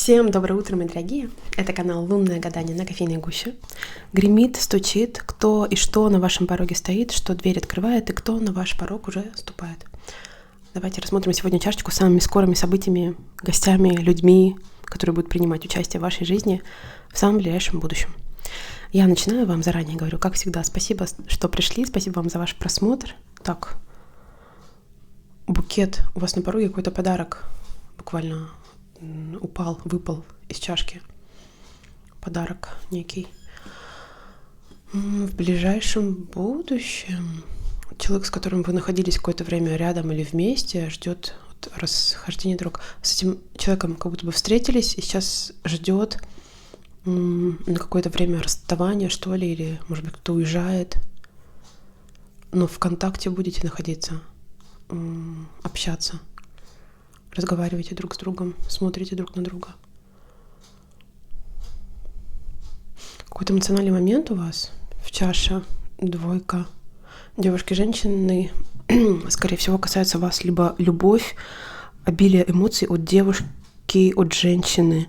Всем доброе утро, мои дорогие. Это канал «Лунное гадание» на кофейной гуще. Гремит, стучит, кто и что на вашем пороге стоит, что дверь открывает и кто на ваш порог уже ступает. Давайте рассмотрим сегодня чашечку с самыми скорыми событиями, гостями, людьми, которые будут принимать участие в вашей жизни в самом ближайшем будущем. Я начинаю, вам заранее говорю, как всегда, спасибо, что пришли, спасибо вам за ваш просмотр. Так, букет, у вас на пороге какой-то подарок буквально выпал из чашки. Подарок некий. В ближайшем будущем человек, с которым вы находились какое-то время рядом или вместе, ждет расхождения дорог. С этим человеком как будто бы встретились и сейчас ждет на какое-то время расставания, что ли, или, может быть, кто-то уезжает. Но в контакте будете находиться, общаться. Разговаривайте друг с другом, смотрите друг на друга. Какой-то эмоциональный момент у вас в чаше, двойка. Девушки, женщины, скорее всего, касается вас либо любовь, обилие эмоций от девушки, от женщины.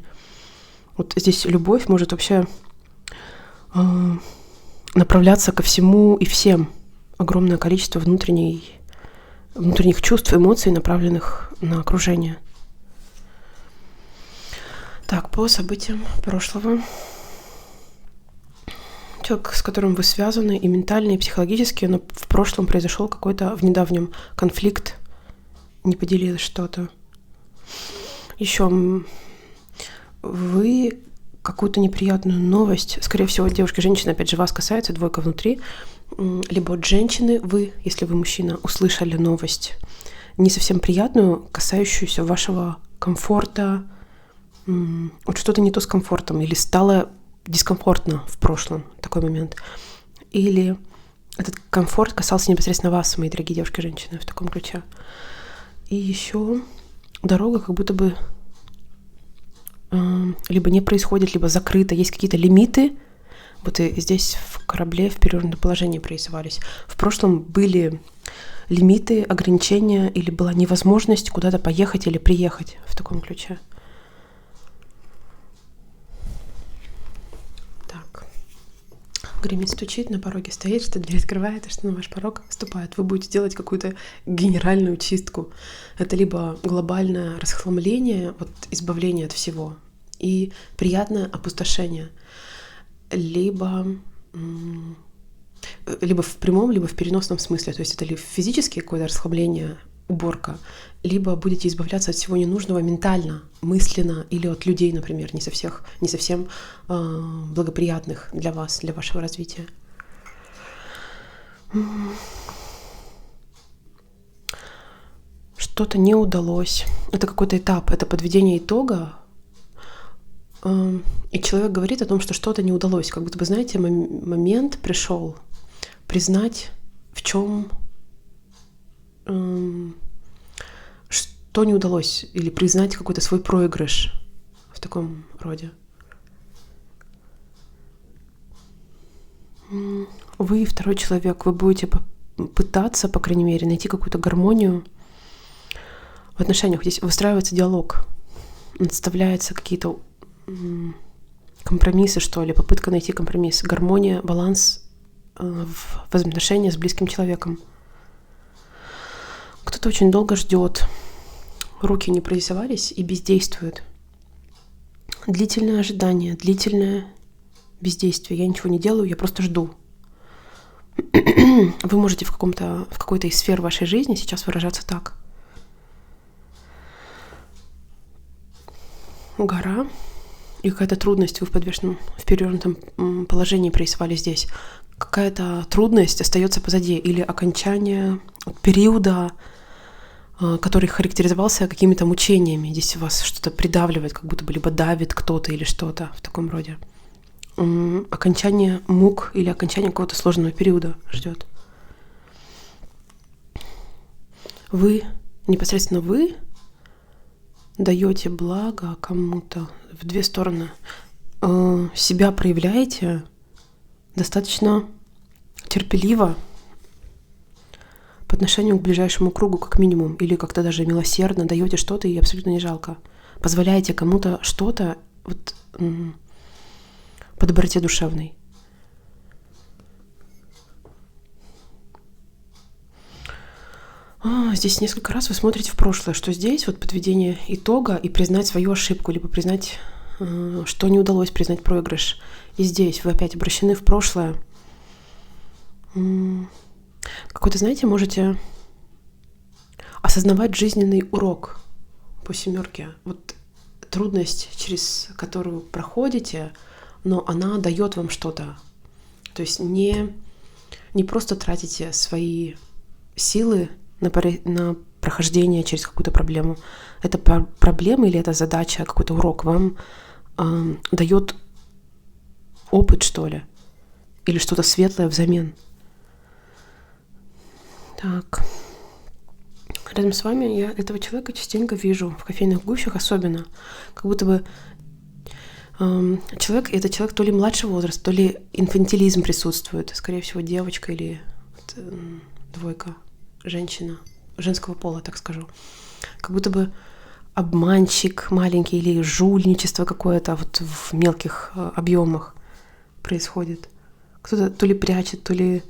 Вот здесь любовь может вообще направляться ко всему и всем. Огромное количество внутренних чувств, эмоций, направленных на окружение. Так, по событиям прошлого. Человек, с которым вы связаны и ментально, и психологически, но в прошлом произошел какой-то в недавнем конфликт, не поделилось что-то. Еще вы какую-то неприятную новость, скорее всего, девушки, женщины, опять же, вас касается, двойка внутри, либо от женщины, вы, если вы мужчина, услышали новость не совсем приятную, касающуюся вашего комфорта, вот что-то не то с комфортом, или стало дискомфортно в прошлом, такой момент. Или этот комфорт касался непосредственно вас, мои дорогие девушки, женщины, в таком ключе. И еще дорога как будто бы либо не происходит, либо закрыта, есть какие-то лимиты. Вот и здесь в корабле в перевернутом положении происходили. В прошлом были лимиты, ограничения, или была невозможность куда-то поехать или приехать в таком ключе. Так. Гремит, стучит, на пороге стоит, что дверь открывает, и что на ваш порог вступает. Вы будете делать какую-то генеральную чистку. Это либо глобальное расхламление, вот избавление от всего, и приятное опустошение. Либо в прямом, либо в переносном смысле. То есть это либо физическое какое-то расслабление, уборка, либо будете избавляться от всего ненужного ментально, мысленно, или от людей, например, не совсем благоприятных для вас, для вашего развития. Что-то не удалось. Это какой-то этап, это подведение итога. И человек говорит о том, что что-то не удалось. Как будто бы, знаете, момент пришел признать, в чем что не удалось, или признать какой-то свой проигрыш в таком роде. Вы второй человек, вы будете пытаться, по крайней мере, найти какую-то гармонию в отношениях. Здесь выстраивается диалог, наставляются какие-то компромиссы, что ли, попытка найти компромисс, гармония, баланс в взаимоотношениях с близким человеком. Кто-то очень долго ждет, руки не прорисовались и бездействует. Длительное ожидание, длительное бездействие. Я ничего не делаю, я просто жду. Вы можете в какой-то из сфер вашей жизни сейчас выражаться так. Гора и какая-то трудность, вы в перевернутом положении происходили здесь. Какая-то трудность остается позади, или окончание периода, который характеризовался какими-то мучениями. Здесь вас что-то придавливает, как будто бы либо давит кто-то или что-то в таком роде. Окончание мук или окончание какого-то сложного периода ждет. Непосредственно вы даете благо кому-то в две стороны. Себя проявляете достаточно терпеливо по отношению к ближайшему кругу, как минимум, или как-то даже милосердно даете что-то и абсолютно не жалко. позволяете кому-то что-то вот, по доброте душевной. Здесь несколько раз вы смотрите в прошлое, что здесь вот подведение итога и признать свою ошибку, либо признать, что не удалось, признать проигрыш. И здесь вы опять обращены в прошлое. Какой-то, знаете, можете осознавать жизненный урок по 7. Вот трудность, через которую проходите, но она дает вам что-то. То есть не просто тратите свои силы на прохождение через какую-то проблему. Это проблема или это задача, какой-то урок вам дает опыт, что ли, или что-то светлое взамен. Так. Рядом с вами я этого человека частенько вижу, в кофейных гущах особенно. Как будто бы этот человек то ли младший возраст, то ли инфантилизм присутствует. Скорее всего, девочка или двойка, женщина, женского пола, так скажу. Как будто бы обманщик маленький или жульничество какое-то вот в мелких объемах происходит. Кто-то то ли прячет, то ли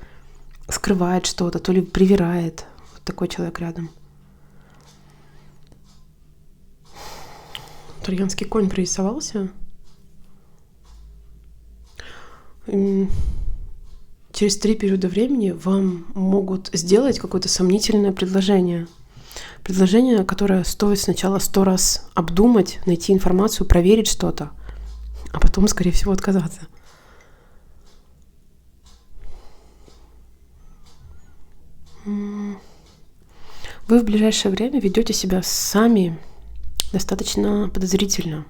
скрывает что-то, то ли привирает. Вот такой человек рядом. Троянский конь прорисовался. Через 3 периода времени вам могут сделать какое-то сомнительное предложение. Предложение, которое стоит сначала 100 раз обдумать, найти информацию, проверить что-то, а потом, скорее всего, отказаться. Вы в ближайшее время ведете себя сами достаточно подозрительно.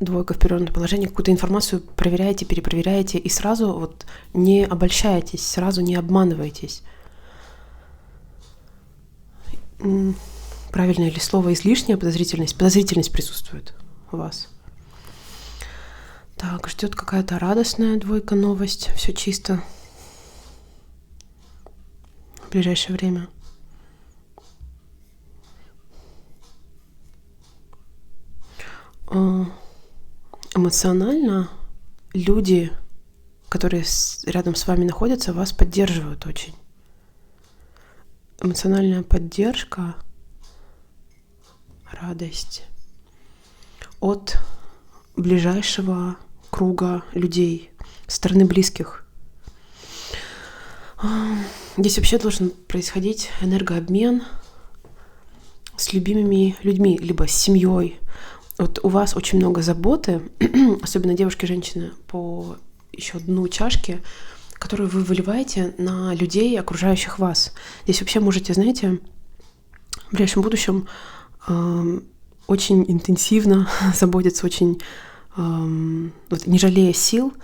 Двойка в перевернутом положении, какую-то информацию проверяете, перепроверяете и сразу вот не обольщаетесь, сразу не обманываетесь. Правильное ли слово излишняя подозрительность? Подозрительность присутствует у вас. Так, ждет какая-то радостная двойка новость, все чисто в ближайшее время. Эмоционально люди, которые рядом с вами находятся, вас поддерживают очень. Эмоциональная поддержка, радость от ближайшего круга людей, со стороны близких. Здесь вообще должен происходить энергообмен с любимыми людьми, либо с семьей. Вот у вас очень много заботы, особенно девушки и женщины, по еще дну чашки, которую вы выливаете на людей, окружающих вас. Здесь вообще можете, знаете, в ближайшем будущем очень интенсивно заботиться, очень вот, не жалея сил,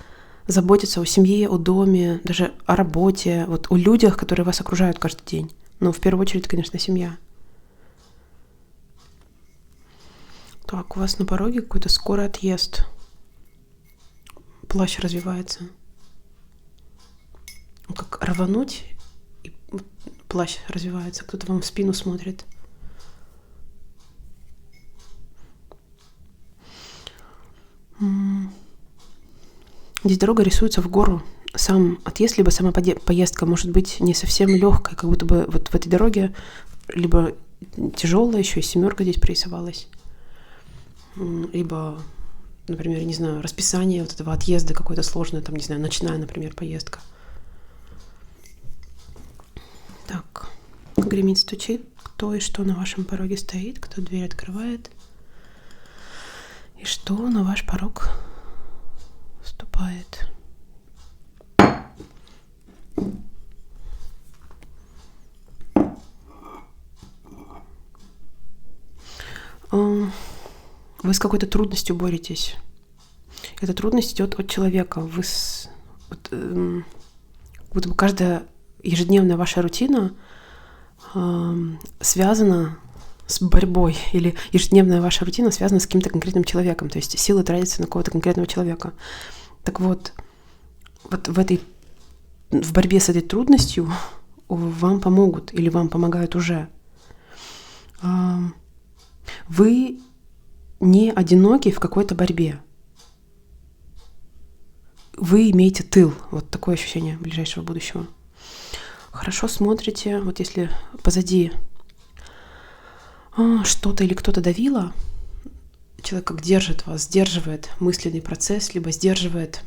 заботиться о семье, о доме, даже о работе, вот о людях, которые вас окружают каждый день. Но в первую очередь, конечно, семья. Так, у вас на пороге какой-то скорый отъезд. Плащ развивается. Как рвануть, и плащ развивается. Кто-то вам в спину смотрит. Здесь дорога рисуется в гору. Сам отъезд, либо сама поездка может быть не совсем легкой, как будто бы вот в этой дороге либо тяжелая, еще и 7 здесь прорисовалась. Либо, например, не знаю, расписание вот этого отъезда какое-то сложное, там, не знаю, ночная, например, поездка. Так, гремит, стучит. Кто и что на вашем пороге стоит, кто дверь открывает, и что на ваш порог вступает. Вы с какой-то трудностью боретесь. Эта трудность идет от человека. Будто бы каждая ежедневная ваша рутина связана с борьбой, или ежедневная ваша рутина связана с каким-то конкретным человеком, то есть силы тратятся на какого-то конкретного человека. Так вот в борьбе с этой трудностью вам помогут или вам помогают уже. Вы не одиноки в какой-то борьбе. Вы имеете тыл. Вот такое ощущение ближайшего будущего. Хорошо смотрите, вот если позади что-то или кто-то давило, человек как держит вас, сдерживает мысленный процесс, либо сдерживает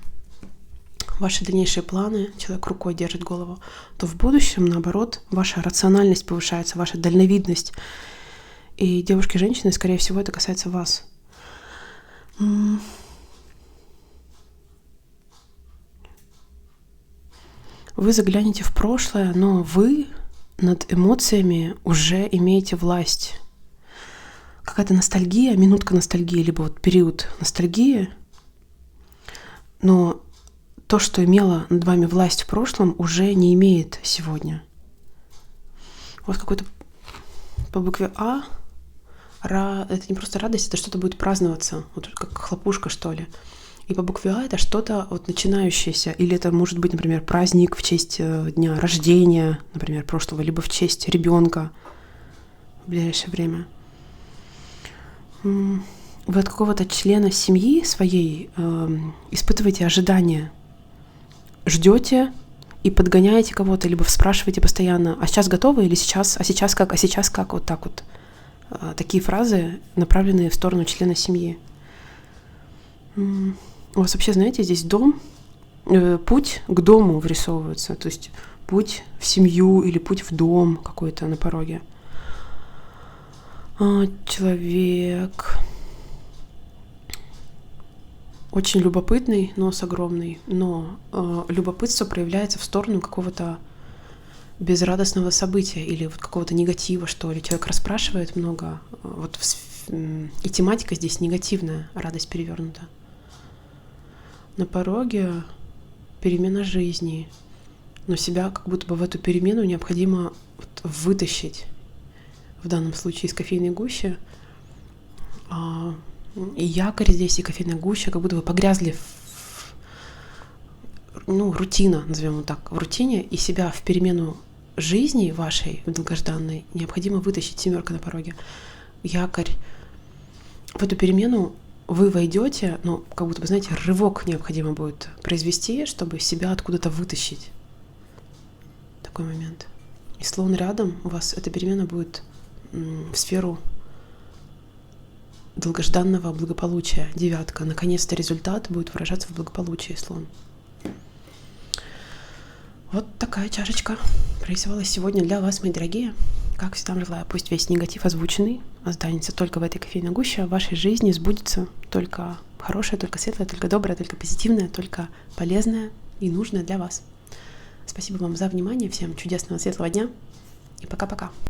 ваши дальнейшие планы, человек рукой держит голову, то в будущем, наоборот, ваша рациональность повышается, ваша дальновидность. И девушки и женщины, скорее всего, это касается вас. Вы заглянете в прошлое, но вы над эмоциями уже имеете власть. Какая-то ностальгия, минутка ностальгии, либо вот период ностальгии, но то, что имело над вами власть в прошлом, уже не имеет сегодня. У вас какой-то по букве А, это не просто радость, это что-то будет праздноваться, вот как хлопушка, что ли. И по букве А это что-то вот начинающееся, или это может быть, например, праздник в честь дня рождения, например, прошлого, либо в честь ребенка в ближайшее время. Вы от какого-то члена семьи своей испытываете ожидания, ждете и подгоняете кого-то, либо спрашиваете постоянно, а сейчас готовы или сейчас, а сейчас как, вот так вот. Такие фразы, направленные в сторону члена семьи. У вас вообще, знаете, здесь путь к дому вырисовывается, то есть путь в семью или путь в дом какой-то на пороге. Человек очень любопытный, нос огромный, но любопытство проявляется в сторону какого-то безрадостного события или вот какого-то негатива, что ли. Человек расспрашивает много, вот и тематика здесь негативная, радость перевернута. На пороге перемена жизни, но себя как будто бы в эту перемену необходимо вытащить, в данном случае из кофейной гущи. И якорь здесь, и кофейная гуща как будто бы погрязли рутина, назовем его так, в рутине, и себя в перемену жизни вашей, долгожданной, необходимо вытащить. Семерка на пороге. Якорь. В эту перемену вы войдете, но как будто бы, знаете, рывок необходимо будет произвести, чтобы себя откуда-то вытащить. Такой момент. И слон рядом, у вас эта перемена будет в сферу долгожданного благополучия. Девятка. Наконец-то результат будет выражаться в благополучии, слон. Вот такая чашечка прорисовалась сегодня для вас, мои дорогие. Как всегда, желаю, пусть весь негатив озвученный останется только в этой кофейной гуще, в вашей жизни сбудется только хорошее, только светлое, только доброе, только позитивное, только полезное и нужное для вас. Спасибо вам за внимание, всем чудесного светлого дня и пока-пока.